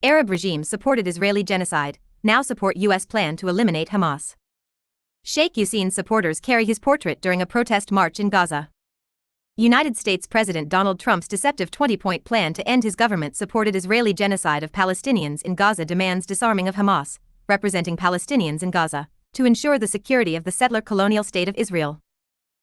Arab regimes supported Israeli genocide, now support U.S. plan to eliminate Hamas. Sheikh Yasin's supporters carry his portrait during a protest march in Gaza. United States President Donald Trump's deceptive 20-point plan to end his government-supported Israeli genocide of Palestinians in Gaza demands disarming of Hamas, representing Palestinians in Gaza, to ensure the security of the settler colonial state of Israel.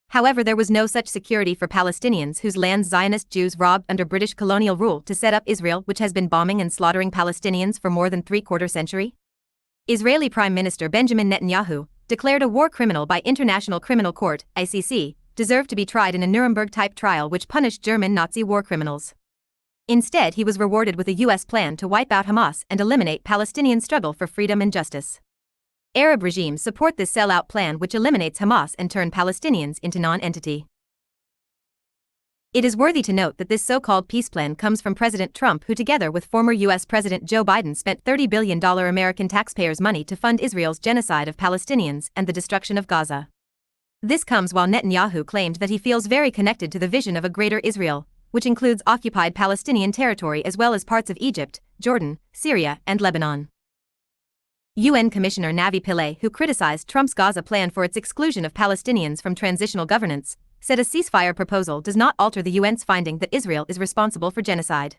However, there was no such security for Palestinians whose lands Zionist Jews robbed under British colonial rule to set up Israel, which has been bombing and slaughtering Palestinians for more than three-quarter century. Israeli Prime Minister Benjamin Netanyahu, declared a war criminal by International Criminal Court, ICC, deserved to be tried in a Nuremberg-type trial which punished German Nazi war criminals. Instead, he was rewarded with a U.S. plan to wipe out Hamas and eliminate Palestinian struggle for freedom and justice. Arab regimes support this sellout plan which eliminates Hamas and turns Palestinians into non-entity. It is worthy to note that this so-called peace plan comes from President Trump, who together with former U.S. President Joe Biden spent $30 billion American taxpayers' money to fund Israel's genocide of Palestinians and the destruction of Gaza. This comes while Netanyahu claimed that he feels very connected to the vision of a greater Israel, which includes occupied Palestinian territory as well as parts of Egypt, Jordan, Syria, and Lebanon. UN Commissioner Navi Pillay, who criticized Trump's Gaza plan for its exclusion of Palestinians from transitional governance, said a ceasefire proposal does not alter the UN's finding that Israel is responsible for genocide.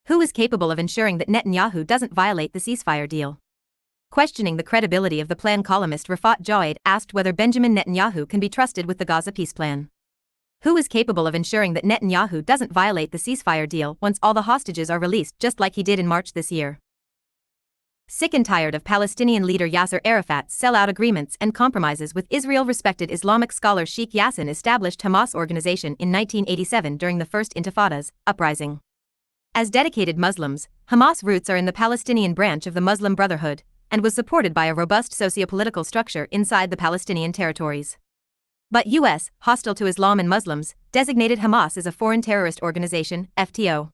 Who is capable of ensuring that Netanyahu doesn't violate the ceasefire deal? Questioning the credibility of the plan, columnist Rafat Jawed asked whether Benjamin Netanyahu can be trusted with the Gaza peace plan. Who is capable of ensuring that Netanyahu doesn't violate the ceasefire deal once all the hostages are released, just like he did in March this year? Sick and tired of Palestinian leader Yasser Arafat's sellout agreements and compromises with Israel, respected Islamic scholar Sheikh Yassin established Hamas organization in 1987 during the First Intifada's uprising. As dedicated Muslims, Hamas' roots are in the Palestinian branch of the Muslim Brotherhood, and was supported by a robust socio-political structure inside the Palestinian territories. But U.S., hostile to Islam and Muslims, designated Hamas as a foreign terrorist organization, FTO.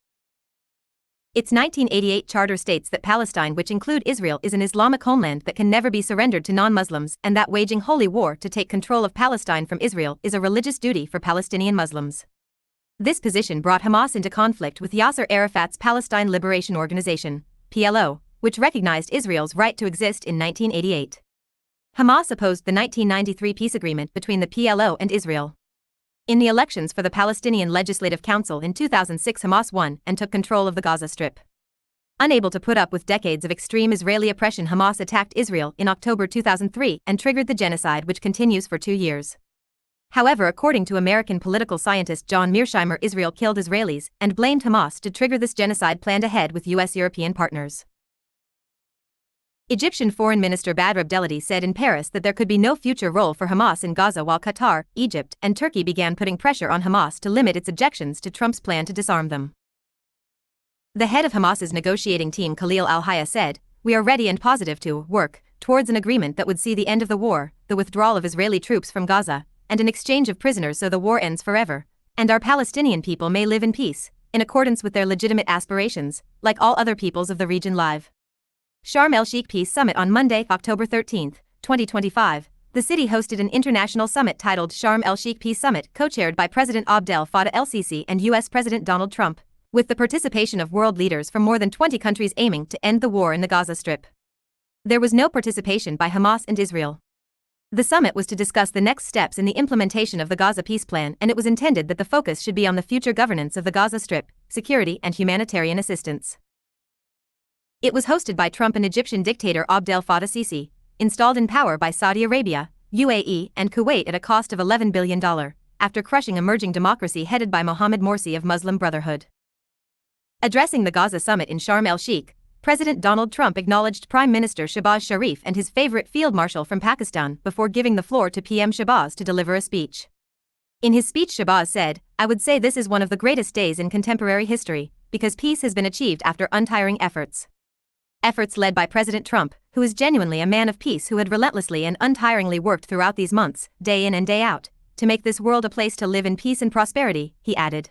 Its 1988 charter states that Palestine, which include Israel, is an Islamic homeland that can never be surrendered to non-Muslims, and that waging holy war to take control of Palestine from Israel is a religious duty for Palestinian Muslims. This position brought Hamas into conflict with Yasser Arafat's Palestine Liberation Organization, PLO, which recognized Israel's right to exist in 1988. Hamas opposed the 1993 peace agreement between the PLO and Israel. In the elections for the Palestinian Legislative Council in 2006, Hamas won and took control of the Gaza Strip. Unable to put up with decades of extreme Israeli oppression, Hamas attacked Israel in October 2003 and triggered the genocide, which continues for 2 years. However, according to American political scientist John Mearsheimer, Israel killed Israelis and blamed Hamas to trigger this genocide planned ahead with U.S. European partners. Egyptian Foreign Minister Badr Abdelhadi said in Paris that there could be no future role for Hamas in Gaza, while Qatar, Egypt, and Turkey began putting pressure on Hamas to limit its objections to Trump's plan to disarm them. The head of Hamas's negotiating team, Khalil al-Hayya, said, "We are ready and positive to work towards an agreement that would see the end of the war, the withdrawal of Israeli troops from Gaza, and an exchange of prisoners so the war ends forever, and our Palestinian people may live in peace, in accordance with their legitimate aspirations, like all other peoples of the region." Live. Sharm el-Sheikh Peace Summit on Monday, October 13, 2025. The city hosted an international summit titled Sharm el-Sheikh Peace Summit, co-chaired by President Abdel Fattah el-Sisi and U.S. President Donald Trump, with the participation of world leaders from more than 20 countries aiming to end the war in the Gaza Strip. There was no participation by Hamas and Israel. The summit was to discuss the next steps in the implementation of the Gaza peace plan, and it was intended that the focus should be on the future governance of the Gaza Strip, security and humanitarian assistance. It was hosted by Trump and Egyptian dictator Abdel Fattah Sisi, installed in power by Saudi Arabia, UAE, and Kuwait at a cost of $11 billion, after crushing emerging democracy headed by Mohammed Morsi of Muslim Brotherhood. Addressing the Gaza summit in Sharm el-Sheikh, President Donald Trump acknowledged Prime Minister Shehbaz Sharif and his favorite field marshal from Pakistan before giving the floor to PM Shehbaz to deliver a speech. In his speech, Shehbaz said, "I would say this is one of the greatest days in contemporary history, because peace has been achieved after untiring efforts. Efforts led by President Trump, who is genuinely a man of peace who had relentlessly and untiringly worked throughout these months, day in and day out, to make this world a place to live in peace and prosperity," he added.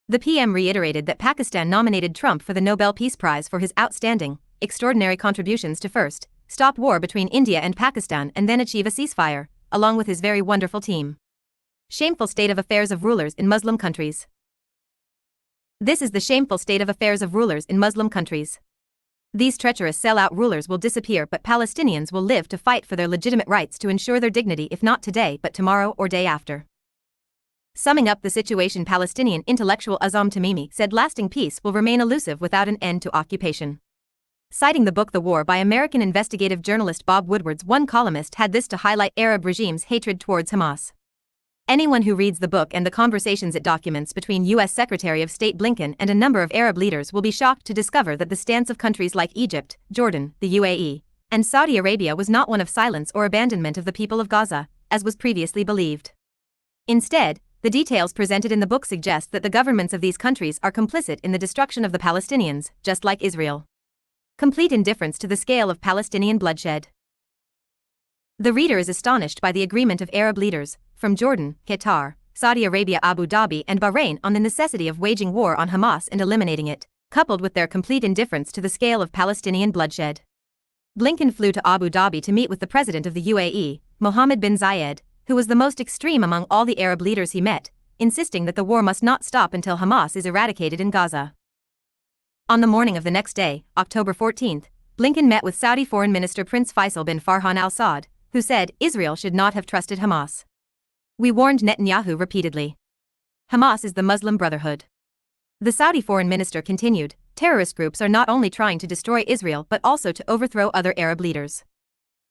The PM reiterated that Pakistan nominated Trump for the Nobel Peace Prize for his outstanding, extraordinary contributions to first stop war between India and Pakistan and then achieve a ceasefire, along with his very wonderful team. Shameful state of affairs of rulers in Muslim countries. This is the shameful state of affairs of rulers in Muslim countries. These treacherous sellout rulers will disappear, but Palestinians will live to fight for their legitimate rights to ensure their dignity, if not today but tomorrow or day after. Summing up the situation, Palestinian intellectual Azam Tamimi said lasting peace will remain elusive without an end to occupation. Citing the book The War by American investigative journalist Bob Woodward's, one columnist had this to highlight Arab regimes' hatred towards Hamas. Anyone who reads the book and the conversations it documents between U.S. Secretary of State Blinken and a number of Arab leaders will be shocked to discover that the stance of countries like Egypt, Jordan, the UAE, and Saudi Arabia was not one of silence or abandonment of the people of Gaza, as was previously believed. Instead, the details presented in the book suggest that the governments of these countries are complicit in the destruction of the Palestinians, just like Israel. Complete indifference to the scale of Palestinian bloodshed. The reader is astonished by the agreement of Arab leaders, from Jordan, Qatar, Saudi Arabia, Abu Dhabi, and Bahrain, on the necessity of waging war on Hamas and eliminating it, coupled with their complete indifference to the scale of Palestinian bloodshed. Blinken flew to Abu Dhabi to meet with the president of the UAE, Mohammed bin Zayed, who was the most extreme among all the Arab leaders he met, insisting that the war must not stop until Hamas is eradicated in Gaza. On the morning of the next day, October 14, Blinken met with Saudi Foreign Minister Prince Faisal bin Farhan al Saud, who said Israel should not have trusted Hamas. "We warned Netanyahu repeatedly. Hamas is the Muslim Brotherhood." The Saudi foreign minister continued, "Terrorist groups are not only trying to destroy Israel but also to overthrow other Arab leaders.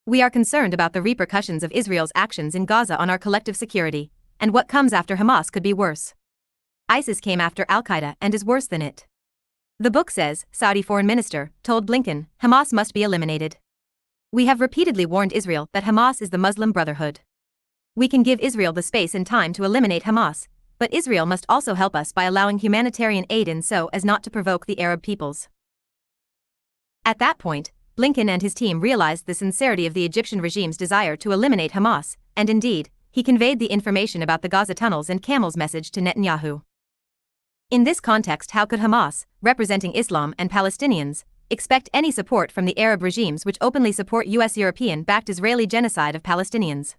We are concerned about the repercussions of Israel's actions in Gaza on our collective security, and what comes after Hamas could be worse. ISIS came after Al-Qaeda and is worse than it." The book says, Saudi foreign minister told Blinken, "Hamas must be eliminated. We have repeatedly warned Israel that Hamas is the Muslim Brotherhood. We can give Israel the space and time to eliminate Hamas, but Israel must also help us by allowing humanitarian aid in so as not to provoke the Arab peoples." At that point, Blinken and his team realized the sincerity of the Egyptian regime's desire to eliminate Hamas, and indeed, he conveyed the information about the Gaza tunnels and camels message to Netanyahu. In this context, how could Hamas, representing Islam and Palestinians, expect any support from the Arab regimes which openly support U.S. European-backed Israeli genocide of Palestinians?